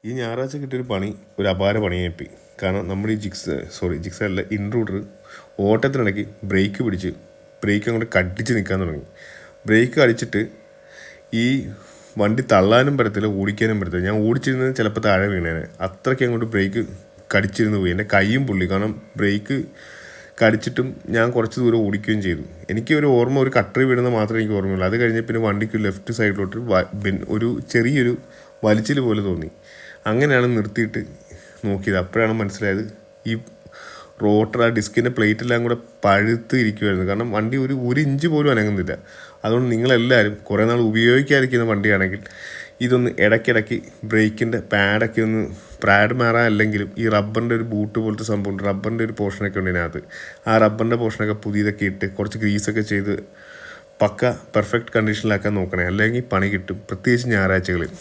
ഈ ഞായറാഴ്ച കിട്ടിയൊരു പണി ഒരു അപാര പണിയായിപ്പോയി. കാരണം നമ്മുടെ ഈ ജിക്സ് അല്ല ഇൻട്രൂഡർ ഓട്ടത്തിനിടയ്ക്ക് ബ്രേക്ക് പിടിച്ച് ബ്രേക്ക് അങ്ങോട്ട് കടിച്ച് നിൽക്കാൻ തുടങ്ങി. ബ്രേക്ക് അടിച്ചിട്ട് ഈ വണ്ടി തള്ളാനും പറ്റത്തില്ല, ഓടിക്കാനും പറ്റത്തില്ല. ഞാൻ ഓടിച്ചിരുന്നത് ചിലപ്പോൾ താഴെ വീണേനെ, അത്രയ്ക്ക് അങ്ങോട്ട് ബ്രേക്ക് കടിച്ചിരുന്ന് പോയി. എൻ്റെ കൈയും പൊള്ളി. കാരണം ബ്രേക്ക് കടിച്ചിട്ടും ഞാൻ കുറച്ച് ദൂരം ഓടിക്കുകയും ചെയ്തു. എനിക്ക് ഒരു ഓർമ്മ ഒരു കട്ടറി വീഴുന്നത് മാത്രമേ എനിക്ക് ഓർമ്മയുള്ളൂ. അത് കഴിഞ്ഞ് പിന്നെ വണ്ടിക്ക് ലെഫ്റ്റ് സൈഡിലോട്ട് ഒരു ചെറിയൊരു വലിച്ചിൽ പോലെ തോന്നി. അങ്ങനെയാണ് നിർത്തിയിട്ട് നോക്കിയത്. അപ്പോഴാണ് മനസ്സിലായത് ഈ റോട്ടർ ആ ഡിസ്കിൻ്റെ പ്ലേറ്റെല്ലാം കൂടെ പഴുത്ത് ഇരിക്കുമായിരുന്നു. കാരണം വണ്ടി ഒരു ഇഞ്ച് പോലും അനങ്ങുന്നില്ല. അതുകൊണ്ട് നിങ്ങളെല്ലാവരും കുറേ നാൾ ഉപയോഗിക്കാതിരിക്കുന്ന വണ്ടിയാണെങ്കിൽ ഇതൊന്ന് ഇടയ്ക്കിടയ്ക്ക് ബ്രേക്കിൻ്റെ പാഡൊക്കെ ഒന്ന് പാഡ് മാറാൻ, അല്ലെങ്കിലും ഈ റബ്ബറിൻ്റെ ഒരു ബൂട്ട് പോലത്തെ സംഭവം, റബ്ബറിൻ്റെ ഒരു പോർഷനൊക്കെ ഉണ്ട് ഇതിനകത്ത്. ആ റബ്ബറിൻ്റെ പോർഷനൊക്കെ പുതിയതൊക്കെ ഇട്ട് കുറച്ച് ഗ്രീസൊക്കെ ചെയ്ത് പക്ക പെർഫെക്റ്റ് കണ്ടീഷനിലാക്കാൻ നോക്കണേ, അല്ലെങ്കിൽ പണി കിട്ടും, പ്രത്യേകിച്ച് ഞായറാഴ്ചകളിൽ.